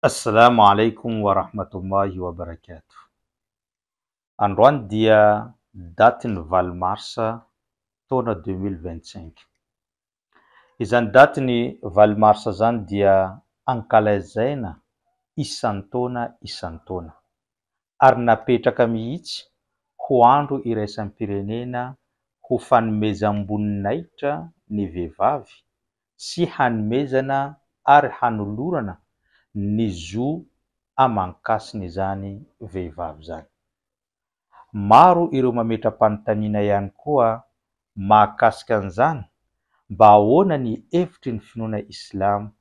Assalamu alaikum wa rahmatullahi wa barakatuh. Androany dia datin'ny 20 marsa taona 2025. Izany datin'ny 20 marsa zany dia ankalazaina isan-taona ary napetraka mihitsy ho andro iraisam-pirenena ho fanomezam-boninahitra ny vehivavy sy hanomezana ary hanolorana ny zo amankasiny izany vehivavy zany. Maro ireo mametram-panontaniana ihany koa mahakasika an'izany mba ahoana ny hevitry ny finoana Islam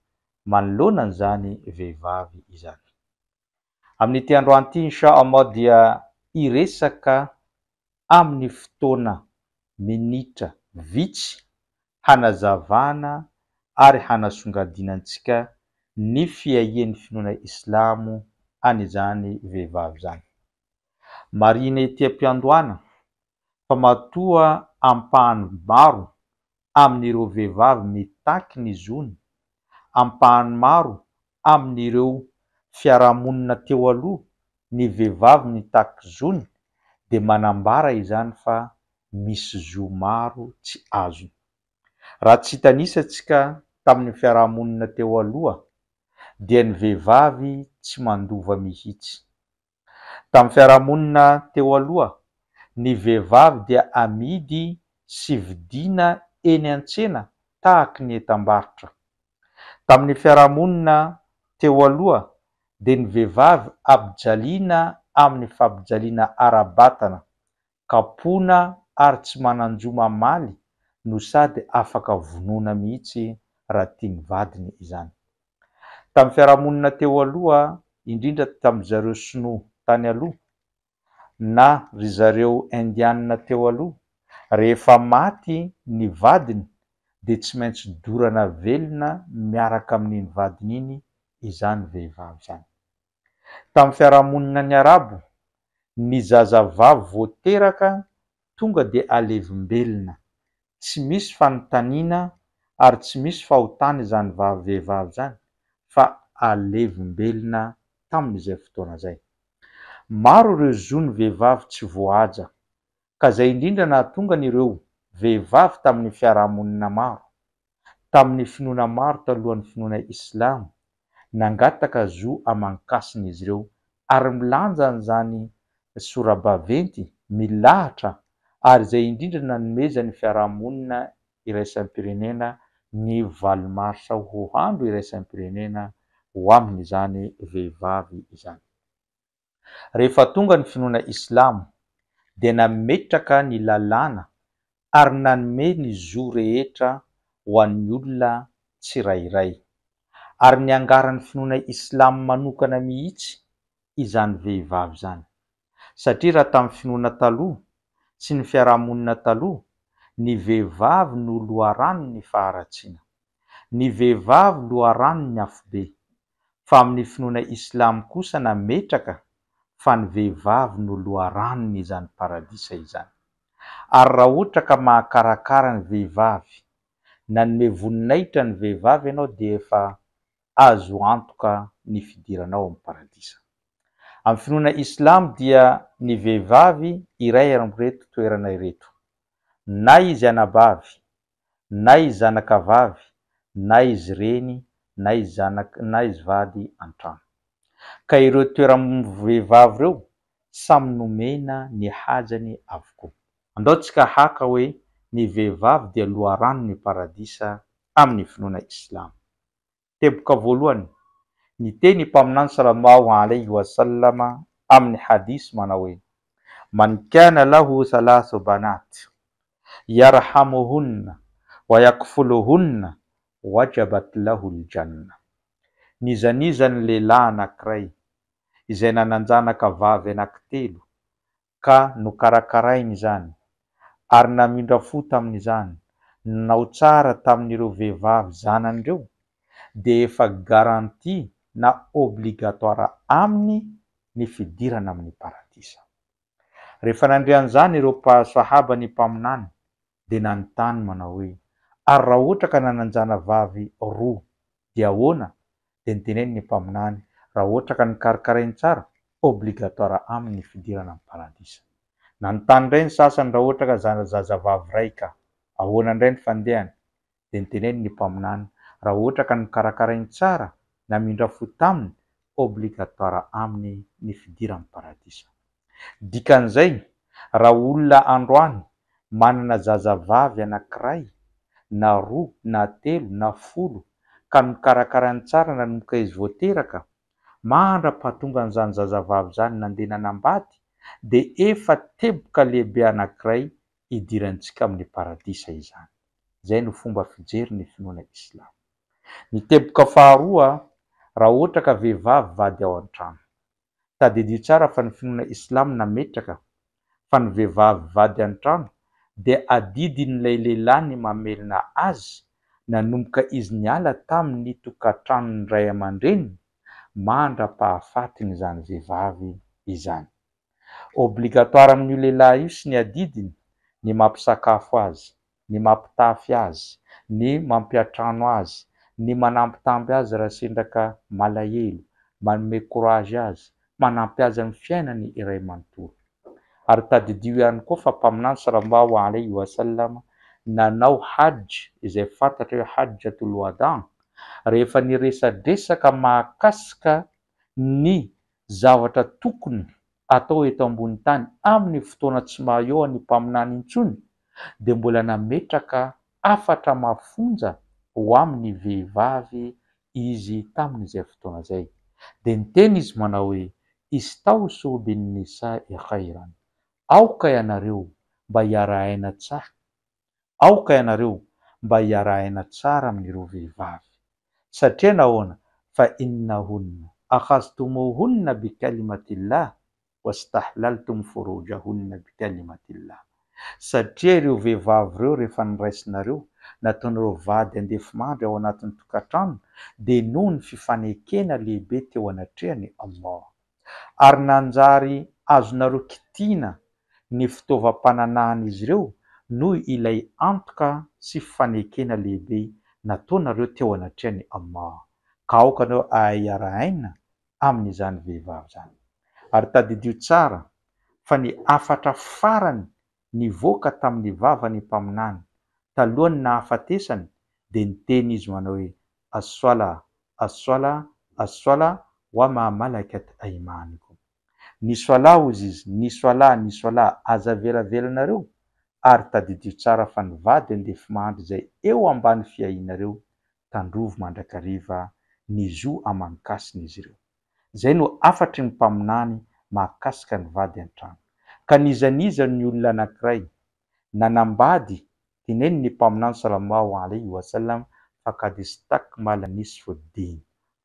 manoloana an'izany vehivavy izany. Amin'ity androany ity inshallah dia hiresaka amin'ny fotoana minitra vitsy hanazavana ary hanasongadinantsika ny fiahian'ny finoana Islamo an'izany vehivavy zany. Marina ety am-piandohana fa matoa ampahany maro amin'ireo vehivavy mitaky ny zony, ampahany maro amin'ireo fiarahamonina teo aloha ny vehivavy mitaky zony dia manambara izany fa misy zo maro tsy azony. Raha tsy hitanisetsika tamin'ny fiarahamonina teo aloha dia ny vehivavy tsy mandova mihitsy. Tamin'ny fiarahamonina teo aloha, ny vehivavy dia amidy sy vidiana eny an-tsena tahaka ny entam-barotra. Tamin'ny fiarahamonina teo aloha dia ny vehivavy ampijaliana amin'ny fampijaliana ara-batana, kapoana ary tsy manan-jo mamaly no sady afaka vonoina mihitsy raha tiany vadiny izany. Tamin'ny fiarahamonina teo aloha, indrindra tamin'izareo sinoa tany aloha na ry zareo indiana teo aloha, rehefa maty ny vadiny dia tsy maintsy dorana velona miaraka amin'iny vadiny iny izany vehivavy izany. Tamin'ny fiarahamonina ny arabo, ny zazavavy vao teraka tonga dia alevimbelona, tsy misy fanontaniana ary tsy misy fahotana izany vehivavy izany fa alevimbelona tamin'izay fotoana izay. Maro ireo zon'ny vehivavy tsy voahaja ka izay indrindra nahatonga an'ireo vehivavy tamin'ny fiarahamonina maro, tamin'ny finoana maro talohan'ny finoana Islamo nangataka zo amankasiny izy ireo ary milanja an'izany sora-baventy milahatra ary izay indrindra nanomezan'ny fiarahamonina iraisam-pirenena ny 20 marsa ho andro iraisam-pirenena ho amin'izany vehivavy izany. Rehefa tonga ny finoana Islamo dia nametraka ny lalàna ary nanome ny zo rehetra ho an'ny olona tsirairay ary niangaran'ny finoana Islamo manokana mihitsy izany vehivavy izany. Satria raha tamin'ny finoana taloha sy ny fiarahamonina taloha, ny vehivavy no loharanony faharatsiana, ny vehivavy loharanony afobe, fa amin'ny finoana Islamo kosa nametraka fa ny vehivavy no loharanony izany paradisa izany. Ary raha ohatra ka mahakarakara ny vehivavy, nanome voninahitra ny vehivavy ianao dia efa azo antoka ny fidiranao amin'ny paradisa. Amin'ny finoana Islamo dia ny vehivavy iray amin'ireto toerana ireto: na izy anabavy, na izy zanakavavy, na izy reny, na izy vady an-trano. Ka ireo toeram-vehivavy ireo samy nomena ny hajany avokoa. Andaontsika haka hoe ny vehivavy dia loharanony paradisa amin'ny finoana Islamo. Teboka voalohany, ny teny mpaminany sallallahu alaihi wasallama amin'ny hadisy manao hoe: man kana lahu salasu banat yarhamuhunna wa yakfuluhunna wajabat lahu aljanna. Nizanizany lehilahy anankiray izay nananjanaka vavy anankitelo ka nokarakarainy izany ary namindra fo tamin'izany, nanao tsara tamin'ireo vehivavy zanan'ireo, dia efa garanti na obligatoire aminy ny fidirana amin'ny paradisa. Rehefa nandrian'izany ireo sahaba ny mpaminany dia nanontany manao hoe: ary raha ohatra ka nananjana vavy roa dia ahoana? Dia niteneny ny mpaminany: raha ohatra ka nikarakarainy tsara, obligatoire aminy ny fidirana amin'ny paradisa. Na ny tany indray ny sasany raha ohatra ka zazavavy ray ka ahoana indray ny fandehany, dia niteneny ny mpaminany raha ohatra ka nikarakarainy tsara namindra fo taminy, obligatoire aminy ny fidirana amin'ny paradisa. Dikan'izay, raha olona androany manana zazavavy anankiray na 2 na 3 na 10 ka nikarakarany tsara nanomboka izy vao teraka, mandra-pahatonga an'izany zazavavy zany nandeha nanambady, dia efa teboka lehibe anankiray idirantsika amin'ny paradisa izany. Izay no fomba fijery ny finoana Islama. Ny teboka faharoa, raha ohatra ka vehivavy vady ao an-trano, tadidio tsara fa ny finoana Islama nametraka fa ny vehivavy vady an-trano dia adidin'ilay lehilahy ny mamelona azy nanomboka izy niala tamin'ny tokantranony ray aman-dreniny mandra-pahafatiny izany vehivavy izany. Obligatoire amin'io lehilahy io sy ny adidiny ny mampisakafo azy, ny mampitafy azy, ny mampiatrano azy, ny manampitamby azy raha sendra ka malahelo, manome courage azy, manampy azy amin'ny fiainany iray manontolo. Ary tadidio ihany koa fa mpaminany sallallahu alaihi wasallam nanao hajj izay fantatra hoe hajjatul wada, rehefa niresadresaka mahakasika ny zavatra tokony atao eto ambony tany amin'ny fotoana tsy maha-eo ny mpaminany intsony, dia mbola nametraka 4 mafonja ho amin'ny vehivavy izy tamin'izay fotoana izay. Dia niteny izy manao hoe istausu bin nisa'i khairan, aoka ianareo mba hiara-aina tsara, aoka ianareo mba hiara-aina tsara amin'ireo vehivavy. Satria nahoana? Fa innahunna akhaztumuhunna bikalimatillah wastahlaltum furujahunna bikalimatillah. Satria ireo vehivavy ireo rehefa niraisinareo, nataonareo vady andefimandry ao anatin'ny tokantrano, dia noho ny fifanekena lehibe teo anatrehany Allah. Ary nanjary azonareo kitiana ny fitaovam-pananahany izy ireo noho ilay antoka sy fifanekena lehibe nataonareo teo anatrehany Allah. Ka aoka anao hiara-aina amin'izany vehivavy izany. Ary tadidio tsara fa ny 4 farany nivoaka tamin'ny vavany mpaminany talohany nahafatesany, dia niteny izy manao hoe as-sala as-sala as-sala wa ma malakat aymanukum. Ny soala hozy izy, ny soala aza velavelanareo, ary tadidio tsara fa ny vady andefimandry izay eo ambany fiahinareo tandrovo mandrakariva ny zo amanikasiny izy ireo. Izay no 4 ny mpaminany mahakasika ny vady an-trano. Ka nizaniza ny olona anankiray nanambady, teneny ny mpaminany sallallahu alaihi wasallam faqad istakmala nisfu ddin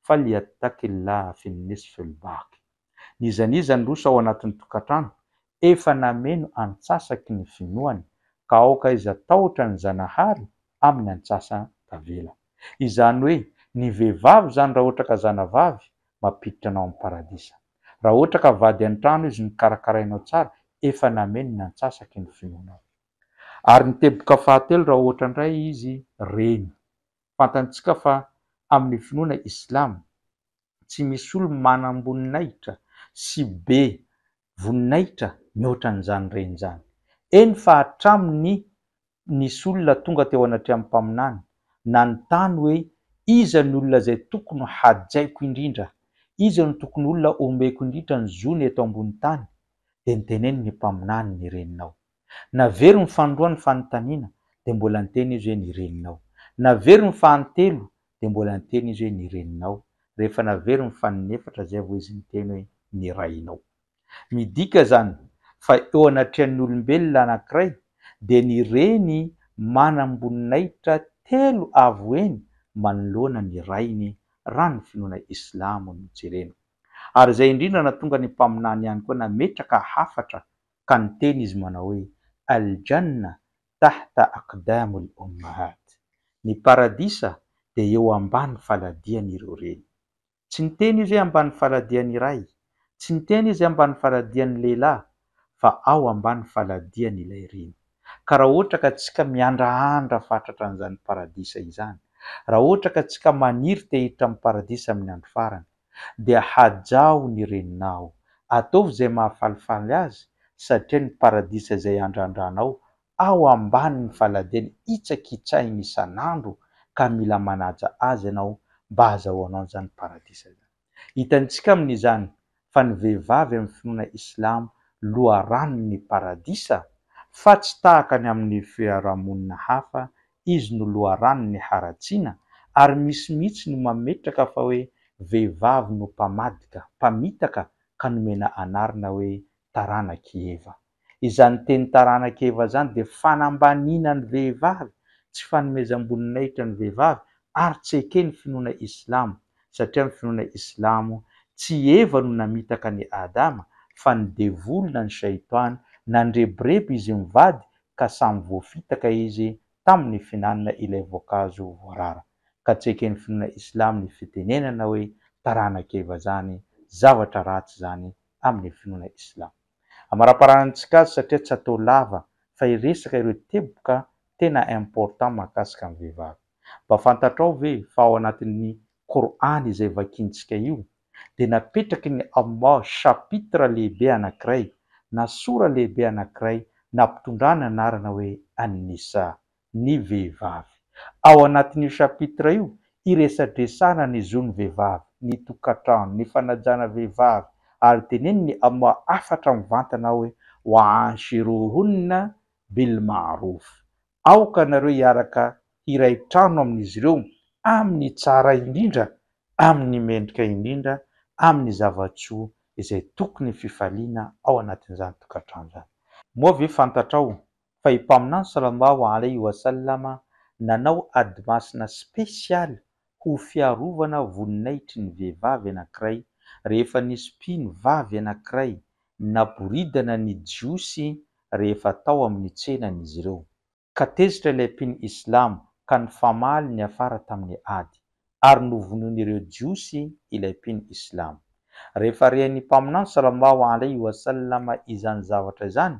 falyattaqillah fi nisfi al-baqi. Nizaniza ny roso ao anatin'ny tokantrano, efa nameno antsasaky ny finoany, ka aoka izy atahotra ny zanahary amin'ny antsasa tavela. Izany hoe ny vehivavy zany raha ohatra ka zanavavy mampiditra anao amin'ny paradisa. Raha ohatra ka vady an-trano izy nikarakarainao tsara, efa nameno ny antsasaky ny finoanao. Ary ny teboka fahatelo raha ohatra indray izy reny. Fantantsika fa amin'ny finoana Islam tsy misy olo manam-boninahitra sy be voninahitra mihoatra an'izany reny izany. Eny fa hatramin'ny nisy olona tonga teo anatrehany mpaminany nanontany hoe iza ny olona izay tokony hajaiko indrindra, iza no tokony olona omeko indrindra ny zony eto ambony tany, dia niteneny ny mpaminany ny reninao. Navery ny fandroa ny fanontaniana, dia mbola niteny izy hoe ny reninao. Navery ny fahantelo, dia mbola niteny izy hoe ny reninao. Rehefa navery ny faninefatra, zay vao izy niteny hoe ny rainao. Midika zany fa eo anatrehan'ny olombelona anankiray dia ny reny manam-boninahitra 3 avo eny manoloana ny rainy raha ny finoana Islamo no jerena. Ary izay indrindra na tonga ny mpaminany ihany koa nametraka 4 ka niteny izy manao hoe aljanna tahta aqdamul ummahat. Ny paradisa dia eo ambany faladian'ireo reny. Tsy niteny izy hoe ambany faladian'ny ray, tsy niteny izy ambany faladian'ny lehilahy, fa ao ambany faladian'ilay reny. Ka raha ohatra ka tsika miandrahandra fatratra an'izany paradisa izany, raha ohatra ka tsika maniry te hiditra amin'ny paradisa amin'ny andro farany, dia hajao ny reninao, ataovy izay mahafalifaly azy satria ny paradisa izay andrandranao ao ambanin'ny faladiany hitsakitsahiny isan'andro ka mila manaja azy ianao mba azahoanao an'izany paradisa izany. Hitantsika amin'izany fa ny vehivavy amin'ny finoana islamo loharanon'ny paradisa fa tsy tahaka ny amin'ny fiarahamonina hafa, izy no loharanon'ny haratsiana ary misy mihitsy no mametraka fa hoe vehivavy no mpamadika, mpamitaka ka nomena anarana hoe taranaky Eva. Izany teny taranaky Eva zany dia fanambaniana ny vehivavy, tsy fanomezam-boninahitra ny vehivavy ary tsy ekeny finoana islamo satria amin'ny finoana islamo tsy Eva no namitaka ny Adama fa ny devolona ny shaitany, nandrebireby izy mivady ka samy voafitaka izy tamin'ny finanana ilay voankazo voarara. Ka tsy eken'ny finoana islamo ny fitenenana hoe taranaky Eva zany zavatra ratsy zany amin'ny finoana islamo. Amara-paranantsika azy satria tsy atao lava fa iresaka ireo teboka tena important mahakasika amin'ny vehivavy. Mba fantatrao ve fa ao anatin'ny Korany izay vakiantsika io dia napetraky ny Allah chapitre lehibe anankiray na sora lehibe anankiray nampitondrana anarana hoe An-Nisa, ny vehivavy. Ao anatin'io chapitre io iresadresana ny zon'ny vehivavy, ny tokantrano, ny fanajana vehivavy ary teneniny Allah afatra mivantana hoe wa'ashiruhunna bil ma'ruf. Aoka nareo hiaraka hiray trano amin'izy ireo amin'ny tsara indrindra, amin'ny mendrika indrindra, amin'ny zavatsoa izay tokony fifaliana ao anatin'izany tokantrano zany. Moa ve fantatrao fa i mpaminany sallallahu alaihi wasallama nanao ady masina spesialy ho fiarovana voninahitry ny vehivavy anankiray rehefa nisy mpino vavy anankiray naboridana ny jiosy rehefa tao amin'ny tsenan'izy ireo. Ka tezitra ilay mpino islamo ka nifamaly ny afara tamin'ny ady ary novonoan'ireo jiosy ilay mpino islamo. Rehefa rehan'ny mpaminany sallallahu alaihi wasallama izany zavatra izany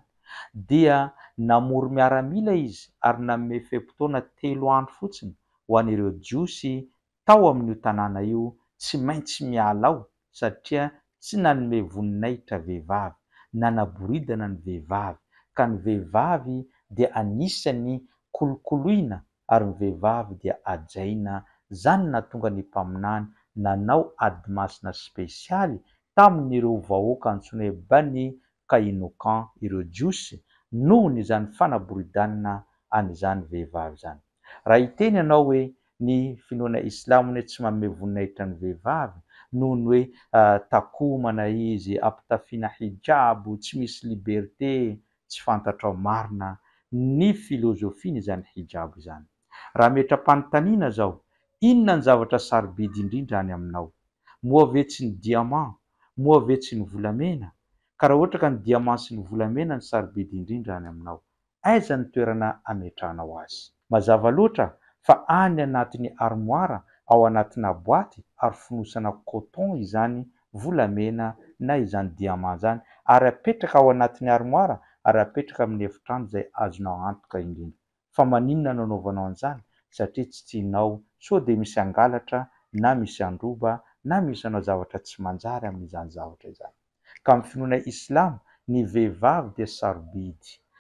dia namory miaramila izy ary nanome feim-potoana 3 andro fotsiny ho an'ireo jiosy tao amin'io tanàna io tsy maintsy miala ao satria tsy nanome voninahitra vehivavy, nanaboridana ny vehivavy ka ny vehivavy dia anisany kolokoloina ary ny vehivavy dia ajaina. Zany nahatonga ny mpaminany nanao ady masina spesialy tamin'ireo vahoaka antsoina hoe Bani Kainuka, ireo jiosy noho n'izany fanaboridanina an'izany vehivavy zany. Raha hiteny ianao hoe ny finoana islamo hoe tsy manome voninahitra ny vehivavy noho ny hoe takomana izy, ampitafiana hijabo, tsy misy liberté, tsy fantatrao marina ny filôzofina izany hijabo izany. Raha metra-panontaniana zao, inona ny zavatra sarobidy indrindra any aminao? Moa ve tsy ny diamant? Moa ve tsy ny volamena? Ka raha ohatra ka ny diamant sy ny volamena ny sarobidy indrindra any aminao, aiza ny toerana ametrahanao azy? Mazava loatra fa any anatin'ny armoara, ao anatina boaty ary fonosana coton izany volamena na izany diamant zany ary apetraka ao anatin'ny armoara ary apetraka amin'ny efitrano izay azonao antoka indrindra. Fa maninona no anaovanao an'izany? Satria tsy tianao sao dia misy angalatra na misy androba na misy anao zavatra tsy manjary amin'izany zavatra izany. Ka amin'ny finoana islamo ny vehivavy dia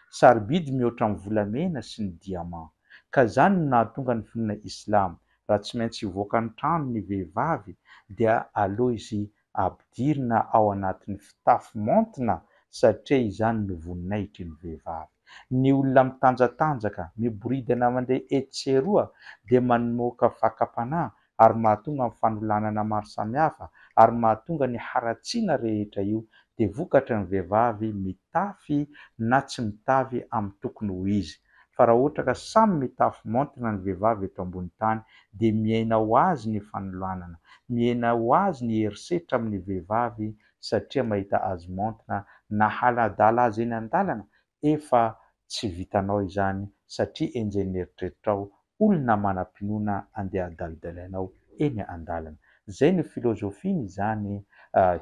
sarobidy mihoatra amin'ny volamena sy ny diamant. Ka zany no nahatonga ny finoana islamo raha tsy maintsy hivoaka ny trano ny vehivavy dia aleo izy ampidirina ao anatin'ny fitafy maontina satria izany no voninahitry ny vehivavy. Ny olona mitanjatanjaka, miboridana mandeha etseroa dia mamoaka fakam-panahy ary mahatonga amin'ny fanolanana maro samihafa ary mahatonga ny haratsiana rehetra io dia vokatra ny vehivavy mitafy na tsy mitafy amin'ny tokony ho izy. Fa raha ohatra ka samy mitafy maontina ny vehivavy eto ambony tany dia miaina ho azy ny fanolanana, miaina ho azy ny herisetra amin'ny vehivavy satria mahita azy maontina na haladala azy eny an-dalana efa tsy vitanao izany satria enjehiny eritreritrao olona manam-pinoana andeha adalidalainao eny an-dalana. Zay ny filôzofina izany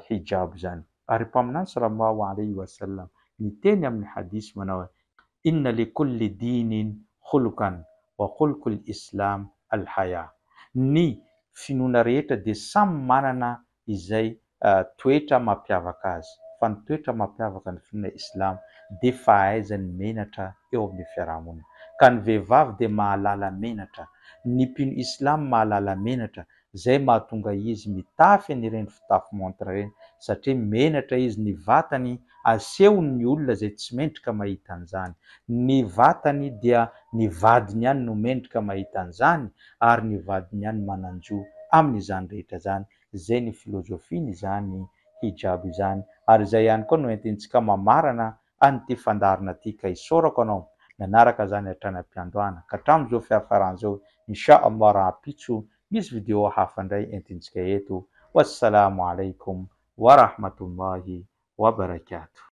hijabo zany. Ary mpaminany sallallahu alaihi wasallam niteny amin'ny hadisy manao hoe inna li kulli dinin khulukan wa khulqul islam al-haya. Ny finoana rehetra dia samy manana izay toetra mampiavaka azy. Fa ny toetra mampiavaka ny fiangonana Islamo de fahaizany menatra eo amin'ny fiarahamonina. Ka ny vehivavy de mahalala menatra, ny mpino Islamo mahalala menatra, zay mahatonga izy mitafy an'ireny fitafy montre ireny satria menatra izy, ny vatany asehony ny olona zay tsy mendrika mahita an'izany. Ny vatany dia ny vadiny ihany no mendrika mahita an'izany ary ny vadiny ihany manan-jo amin'izany rehetra zany. Zay ny filozofiany izany hijab izany, ary zay ihany koa no entintsika mamarana an'ity fandaharana ty ka isaorako anao nanaraka zany hatrany am-piandohana ka hatramin'izao fiafaran'izao inshallah rahampitso misy video hafa indray entintsika eto. Wassalamu alaikum wa rahmatullahi wa barakatuh.